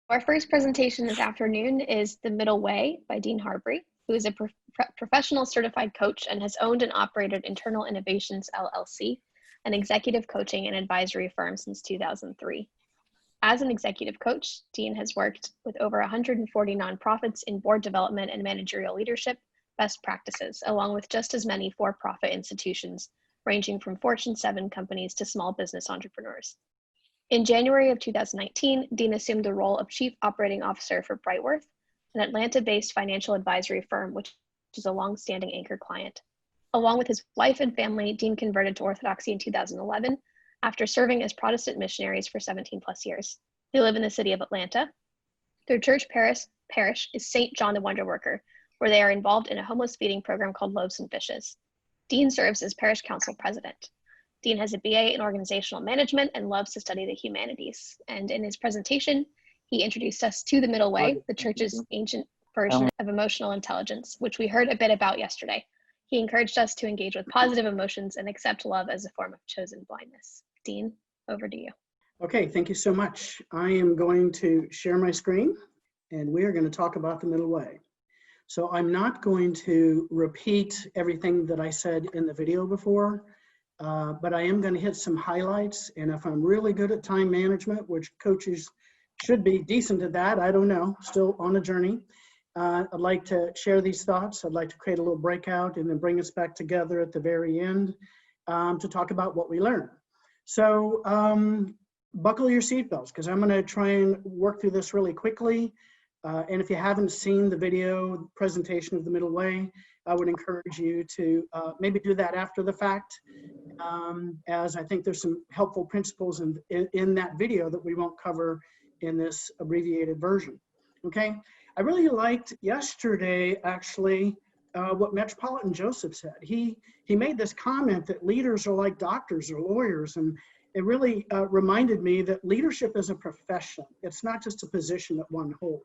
Our first presentation this afternoon is The Middle Way by Dean Harbry, who is a professional certified coach and has owned and operated Internal Innovations LLC, an executive coaching and advisory firm since 2003. As an executive coach, Dean has worked with over 140 nonprofits in board development and managerial leadership best practices, along with just as many for-profit institutions, ranging from Fortune 7 companies to small business entrepreneurs. In January of 2019, Dean assumed the role of Chief Operating Officer for Brightworth, an Atlanta-based financial advisory firm, which is a long-standing anchor client. Along with his wife and family, Dean converted to Orthodoxy in 2011 after serving as Protestant missionaries for 17 plus years. They live in the city of Atlanta. Their church parish is St. John the Wonder Worker, where they are involved in a homeless feeding program called Loaves and Fishes. Dean serves as parish council president. Dean has a BA in organizational management and loves to study the humanities. And in his presentation, he introduced us to the Middle Way, the church's ancient version of emotional intelligence, which we heard a bit about yesterday. He encouraged us to engage with positive emotions and accept love as a form of chosen blindness. Dean, over to you. Okay, thank you so much. I am going to share my screen and we are going to talk about the Middle Way. So I'm not going to repeat everything that I said in the video before. But I am going to hit some highlights, and if I'm really good at time management, which coaches should be decent at that, I don't know, still on a journey, I'd like to share these thoughts. I'd like to create a little breakout and then bring us back together at the very end to talk about what we learned. So buckle your seatbelts, because I'm going to try and work through this really quickly. And if you haven't seen the video presentation of the Middle Way, I would encourage you to maybe do that after the fact, as I think there's some helpful principles in that video that we won't cover in this abbreviated version. Okay, I really liked yesterday, actually, what Metropolitan Joseph said. He made this comment that leaders are like doctors or lawyers, and it really reminded me that leadership is a profession. It's not just a position that one holds.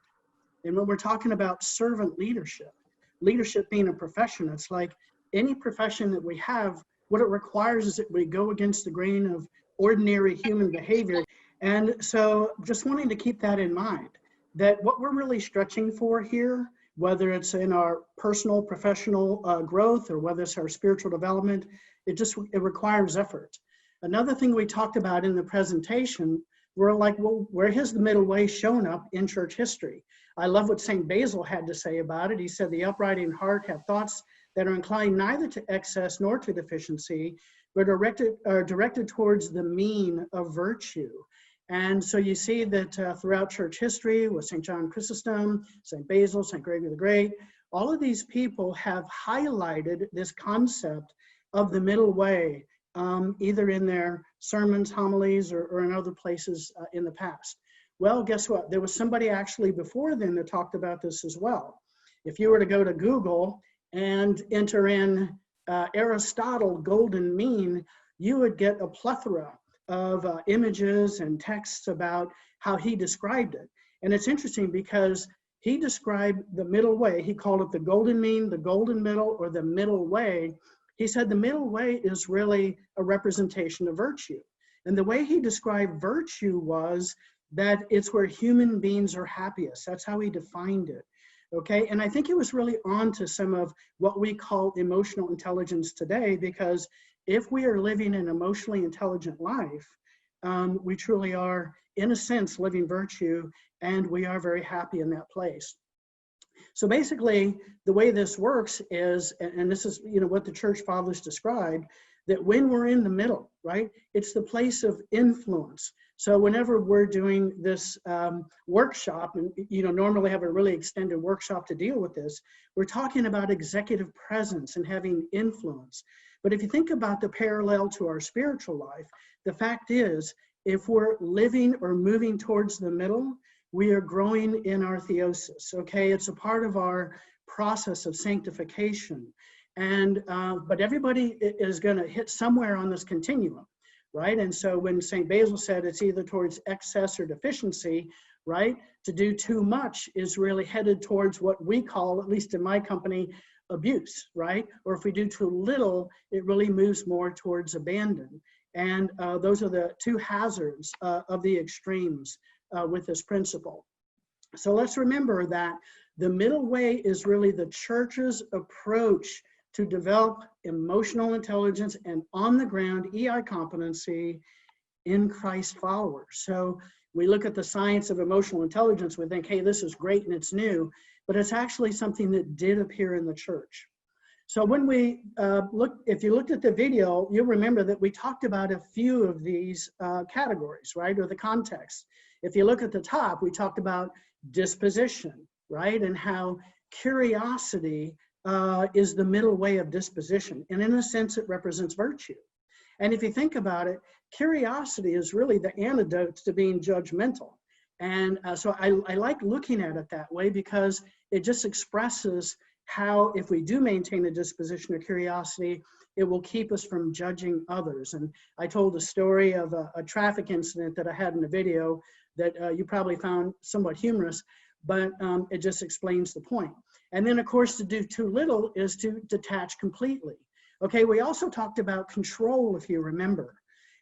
And when we're talking about servant leadership, leadership being a profession, it's like any profession that we have, what it requires is that we go against the grain of ordinary human behavior. And so just wanting to keep that in mind, that what we're really stretching for here, whether it's in our personal, professional growth, or whether it's our spiritual development, it requires effort. Another thing we talked about in the presentation, we're like, well, where has the Middle Way shown up in church history? I love what St. Basil had to say about it. He said, the upright in heart have thoughts that are inclined neither to excess nor to deficiency, but are directed towards the mean of virtue. And so you see that throughout church history, with St. John Chrysostom, St. Basil, St. Gregory the Great, all of these people have highlighted this concept of the Middle Way, either in their sermons, homilies, or in other places in the past. Well, guess what? There was somebody actually before then that talked about this as well. If you were to go to Google and enter in Aristotle golden mean, you would get a plethora of images and texts about how he described it. And it's interesting because he described the Middle Way. He called it the golden mean, the golden middle, or the Middle Way. He said the Middle Way is really a representation of virtue. And the way he described virtue was that it's where human beings are happiest. That's how he defined it. Okay, and I think it was really on to some of what we call emotional intelligence today, because if we are living an emotionally intelligent life, we truly are, in a sense, living virtue, and we are very happy in that place. So basically, the way this works is, and this is what the church fathers described, that when we're in the middle, right, it's the place of influence. So whenever we're doing this workshop, and normally have a really extended workshop to deal with this, we're talking about executive presence and having influence. But if you think about the parallel to our spiritual life, the fact is, if we're living or moving towards the middle, we are growing in our theosis, okay? It's a part of our process of sanctification. And, but everybody is gonna hit somewhere on this continuum, right? And so when St. Basil said it's either towards excess or deficiency, right? To do too much is really headed towards what we call, at least in my company, abuse, right? Or if we do too little, it really moves more towards abandon. And those are the two hazards of the extremes with this principle. So let's remember that the middle way is really the church's approach to develop emotional intelligence and on the ground EI competency in Christ followers. So we look at the science of emotional intelligence, we think, hey, this is great and it's new, but it's actually something that did appear in the church. So when we if you looked at the video, you'll remember that we talked about a few of these categories, right, or the context. If you look at the top, we talked about disposition, right, and how curiosity is the middle way of disposition. And in a sense, it represents virtue. And if you think about it, curiosity is really the antidote to being judgmental. And so I like looking at it that way because it just expresses how if we do maintain a disposition of curiosity, it will keep us from judging others. And I told a story of a traffic incident that I had in the video that you probably found somewhat humorous, but it just explains the point. And then of course, to do too little is to detach completely. Okay, we also talked about control, if you remember,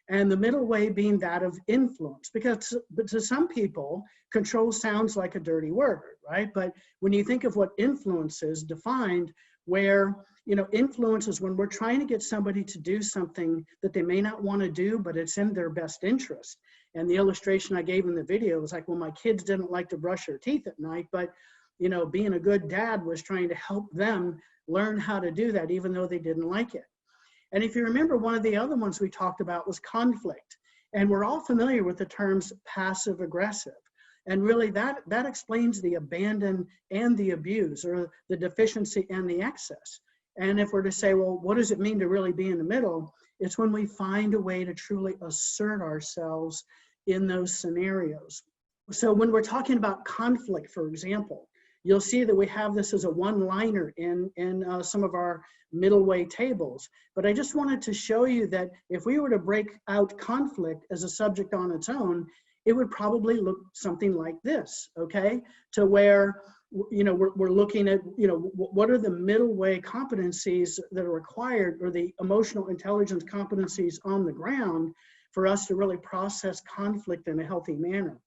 and the middle way being that of influence, because to some people, control sounds like a dirty word, right? But when you think of what influence is defined, where, you know, influence is when we're trying to get somebody to do something that they may not want to do, but it's in their best interest. And the illustration I gave in the video was like, well, my kids didn't like to brush their teeth at night, but, you know, being a good dad was trying to help them learn how to do that, even though they didn't like it. And if you remember, one of the other ones we talked about was conflict. And we're all familiar with the terms passive aggressive. And really that explains the abandon and the abuse, or the deficiency and the excess. And if we're to say, well, what does it mean to really be in the middle? It's when we find a way to truly assert ourselves in those scenarios. So when we're talking about conflict, for example, you'll see that we have this as a one-liner in some of our middle way tables. But I just wanted to show you that if we were to break out conflict as a subject on its own, it would probably look something like this, okay? To where, you know, we're looking at, you know, what are the middle way competencies that are required, or the emotional intelligence competencies on the ground for us to really process conflict in a healthy manner.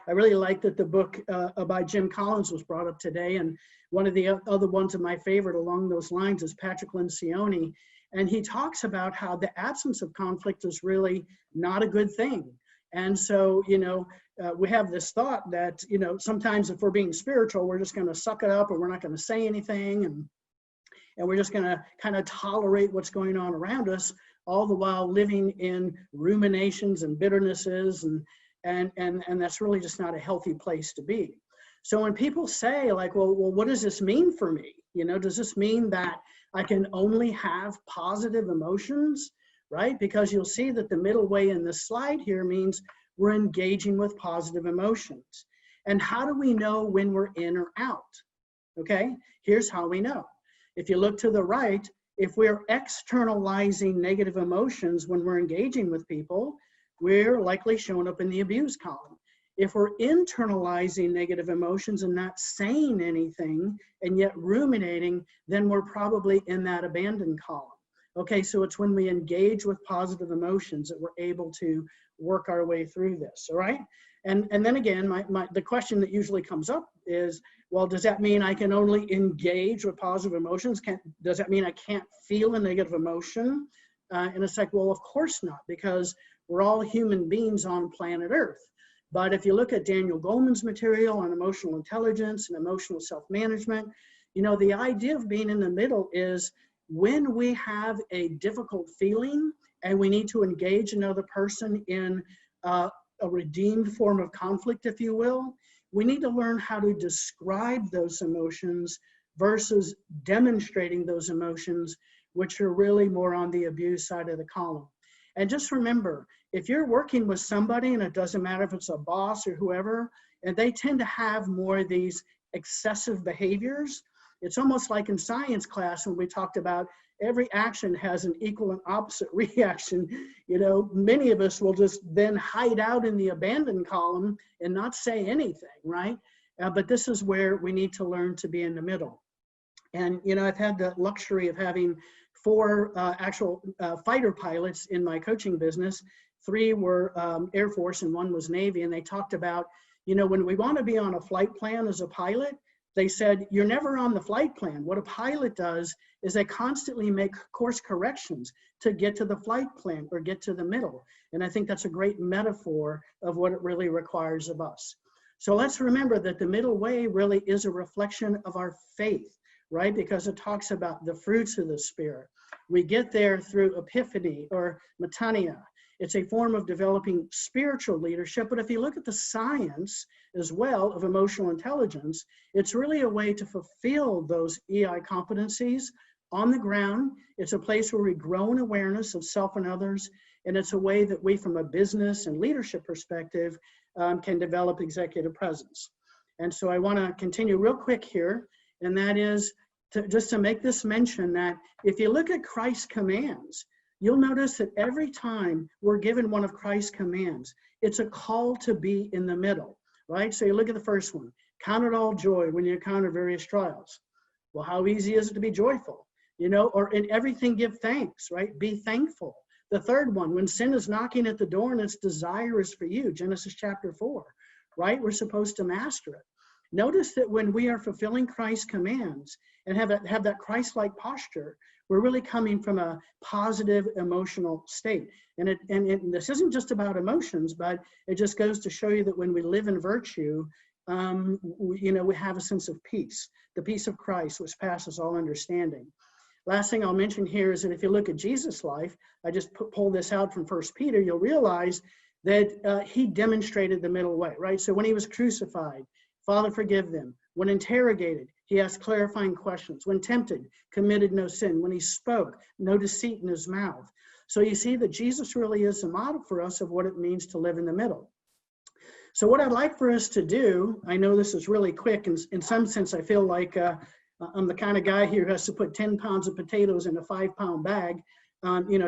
I really like that the book by Jim Collins was brought up today, and one of the other ones of my favorite along those lines is Patrick Lencioni, and he talks about how the absence of conflict is really not a good thing. And so, you know, we have this thought that, you know, sometimes if we're being spiritual, we're just going to suck it up, or we're not going to say anything, and we're just going to kind of tolerate what's going on around us, all the while living in ruminations and bitternesses, and that's really just not a healthy place to be. So when people say like, well, what does this mean for me? You know, does this mean that I can only have positive emotions, right? Because you'll see that the middle way in this slide here means we're engaging with positive emotions. And how do we know when we're in or out? Okay, here's how we know. If you look to the right, if we're externalizing negative emotions when we're engaging with people, we're likely showing up in the abuse column. If we're internalizing negative emotions and not saying anything and yet ruminating, then we're probably in that abandoned column. Okay, so it's when we engage with positive emotions that we're able to work our way through this, all right? And then again, the question that usually comes up is, well, does that mean I can only engage with positive emotions? Does that mean I can't feel a negative emotion? And it's like, well, of course not, because we're all human beings on planet Earth. But if you look at Daniel Goleman's material on emotional intelligence and emotional self-management, you know, the idea of being in the middle is when we have a difficult feeling and we need to engage another person in a redeemed form of conflict, if you will, we need to learn how to describe those emotions versus demonstrating those emotions, which are really more on the abuse side of the column. And just remember, if you're working with somebody, and it doesn't matter if it's a boss or whoever, and they tend to have more of these excessive behaviors, it's almost like in science class when we talked about every action has an equal and opposite reaction. You know, many of us will just then hide out in the abandoned column and not say anything, right? But this is where we need to learn to be in the middle. And, you know, I've had the luxury of having 4 actual fighter pilots in my coaching business. 3 were Air Force and 1 was Navy. And they talked about, You know, when we want to be on a flight plan as a pilot, they said, you're never on the flight plan. What a pilot does is they constantly make course corrections to get to the flight plan or get to the middle. And I think that's a great metaphor of what it really requires of us. So let's remember that the middle way really is a reflection of our faith, right? Because it talks about the fruits of the Spirit. We get there through epiphany or metania. It's a form of developing spiritual leadership. But if you look at the science as well of emotional intelligence, it's really a way to fulfill those EI competencies on the ground. It's a place where we grow in awareness of self and others. And it's a way that we, from a business and leadership perspective, can develop executive presence. And so I want to continue real quick here. And that is just to make this mention that if you look at Christ's commands, you'll notice that every time we're given one of Christ's commands, it's a call to be in the middle, right? So you look at the first one, count it all joy when you encounter various trials. Well, how easy is it to be joyful? You know, or in everything give thanks, right? Be thankful. The third one, when sin is knocking at the door and its desire is for you, Genesis chapter 4, right? We're supposed to master it. Notice that when we are fulfilling Christ's commands and have that Christ-like posture, we're really coming from a positive emotional state. And this isn't just about emotions, but it just goes to show you that when we live in virtue, we have a sense of peace, the peace of Christ, which passes all understanding. Last thing I'll mention here is that if you look at Jesus' life, I just pulled this out from 1 Peter, you'll realize that he demonstrated the middle way, right? So when he was crucified, Father, forgive them. When interrogated, he asked clarifying questions. When tempted, committed no sin. When he spoke, no deceit in his mouth. So you see that Jesus really is a model for us of what it means to live in the middle. So what I'd like for us to do, I know this is really quick, and in some sense I feel like I'm the kind of guy here who has to put 10 pounds of potatoes in a 5-pound bag,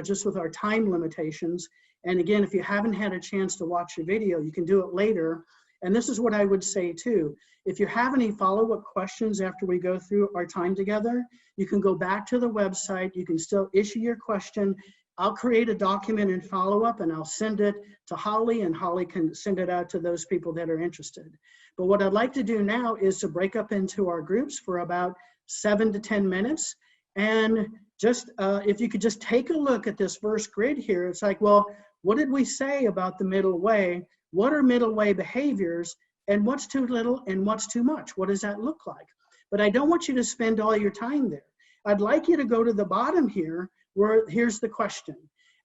just with our time limitations. And again, if you haven't had a chance to watch the video, you can do it later. And this is what I would say too. If you have any follow-up questions after we go through our time together, you can go back to the website. You can still issue your question. I'll create a document and follow-up, and I'll send it to Holly, and Holly can send it out to those people that are interested. But what I'd like to do now is to break up into our groups for about 7 to 10 minutes. And just if you could just take a look at this first grid here, it's like, well, what did we say about the middle way? What are middle way behaviors, and what's too little and what's too much? What does that look like? But I don't want you to spend all your time there. I'd like you to go to the bottom here where here's the question.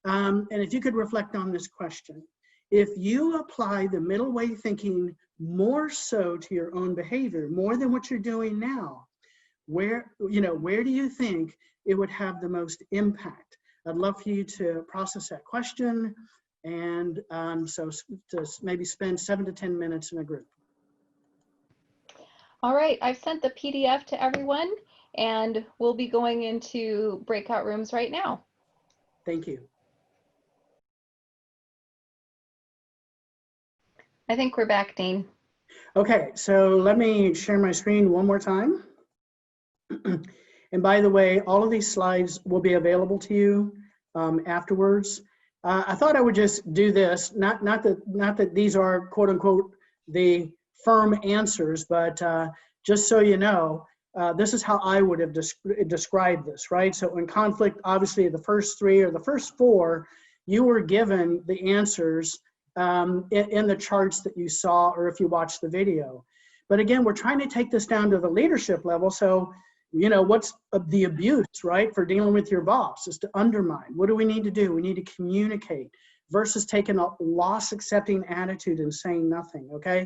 And if you could reflect on this question. If you apply the middle way thinking more so to your own behavior, more than what you're doing now, where do you think it would have the most impact? I'd love for you to process that question. And so to maybe spend 7 to 10 minutes in a group. All right, I've sent the PDF to everyone, and we'll be going into breakout rooms right now. Thank you. I think we're back, Dean. Okay, so let me share my screen one more time. And by the way, all of these slides will be available to you afterwards. I thought I would just do this, not that these are quote unquote the firm answers, but just so you know, this is how I would have described this, right? So in conflict, obviously the first 3 or the first 4, you were given the answers in the charts that you saw, or if you watched the video. But again, we're trying to take this down to the leadership level. So, what's the abuse, right, for dealing with your boss is to undermine. What do we need to do? We need to communicate versus taking a loss-accepting attitude and saying nothing, okay?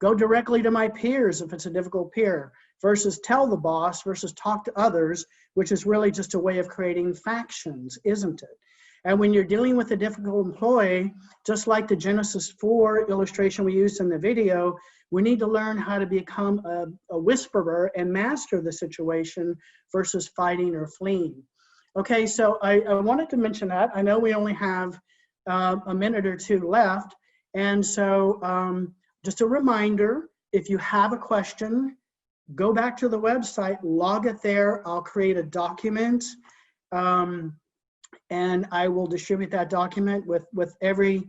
Go directly to my peers if it's a difficult peer versus tell the boss versus talk to others, which is really just a way of creating factions, isn't it? And when you're dealing with a difficult employee, just like the Genesis 4 illustration we used in the video, we need to learn how to become a whisperer and master the situation versus fighting or fleeing. Okay, so I wanted to mention that. I know we only have a minute or 2 left. And so just a reminder, if you have a question, go back to the website, log it there. I'll create a document. And I will distribute that document with every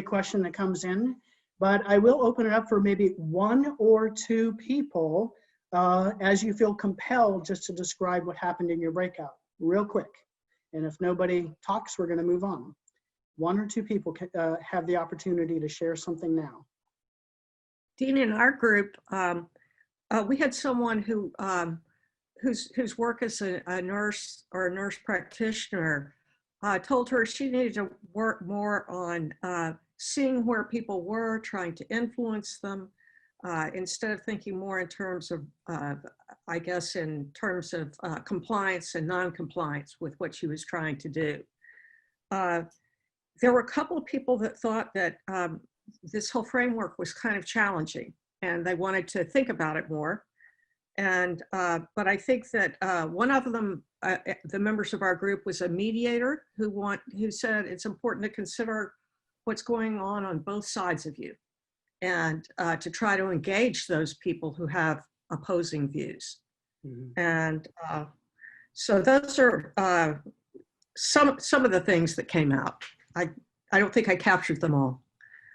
question that comes in. but I will open it up for maybe 1 or 2 people as you feel compelled just to describe what happened in your breakout real quick. And if nobody talks, we're going to move on. 1 or 2 people have the opportunity to share something now. Dean, in our group, we had someone whose work as a nurse or a nurse practitioner told her she needed to work more on seeing where people were, trying to influence them, instead of thinking more in terms of, I guess, in terms of compliance and non-compliance with what she was trying to do. There were a couple of people that thought that this whole framework was kind of challenging, and they wanted to think about it more. And but I think that one of them, the members of our group, was a mediator who said it's important to consider what's going on both sides of you, and to try to engage those people who have opposing views. Mm-hmm. And so those are some of the things that came out. I don't think I captured them all.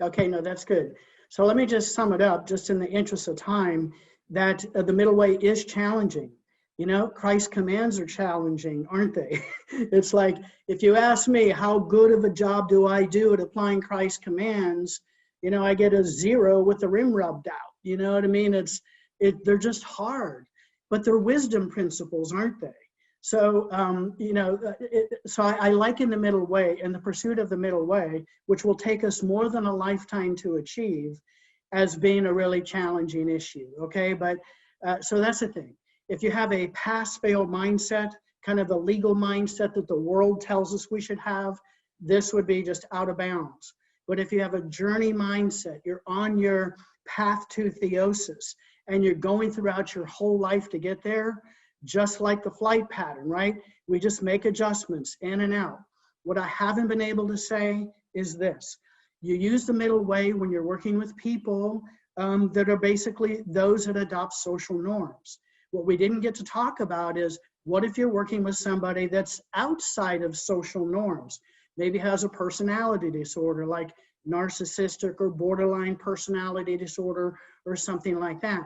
Okay, no, that's good. So let me just sum it up, just in the interest of time, that the middle way is challenging. You know, Christ's commands are challenging, aren't they? It's like, if you ask me, how good of a job do I do at applying Christ's commands? You know, I get a 0 with the rim rubbed out. You know what I mean? They're just hard, but they're wisdom principles, aren't they? So, you know, so I liken the middle way and the pursuit of the middle way, which will take us more than a lifetime to achieve, as being a really challenging issue, okay? But, so that's the thing. If you have a pass-fail mindset, kind of a legal mindset that the world tells us we should have, this would be just out of bounds. But if you have a journey mindset, you're on your path to theosis, and you're going throughout your whole life to get there, just like the flight pattern, right? We just make adjustments in and out. What I haven't been able to say is this. You use the middle way when you're working with people that are basically those that adopt social norms. What we didn't get to talk about is, what if you're working with somebody that's outside of social norms? Maybe has a personality disorder like narcissistic or borderline personality disorder or something like that.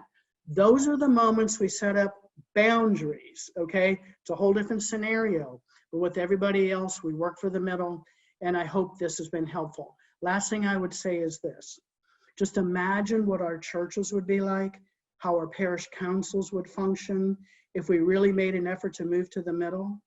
Those are the moments we set up boundaries, okay? It's a whole different scenario. But with everybody else, we work for the middle, and I hope this has been helpful. Last thing I would say is this. Just imagine what our churches would be like, how our parish councils would function if we really made an effort to move to the middle.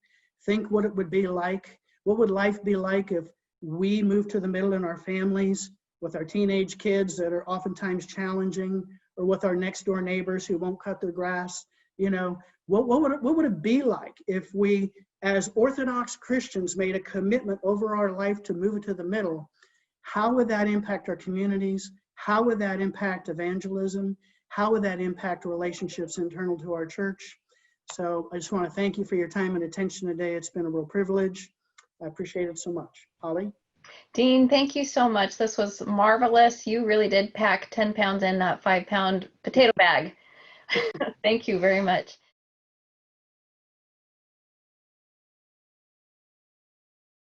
Think what it would be like. What would life be like if we moved to the middle in our families, with our teenage kids that are oftentimes challenging, or with our next door neighbors who won't cut their grass? You know, what would it be like if we, as Orthodox Christians, made a commitment over our life to move it to the middle? How would that impact our communities? How would that impact evangelism? How would that impact relationships internal to our church? So I just want to thank you for your time and attention today. It's been a real privilege. I appreciate it so much. Holly? Dean, thank you so much. This was marvelous. You really did pack 10 pounds in that 5-pound potato bag. Thank you very much.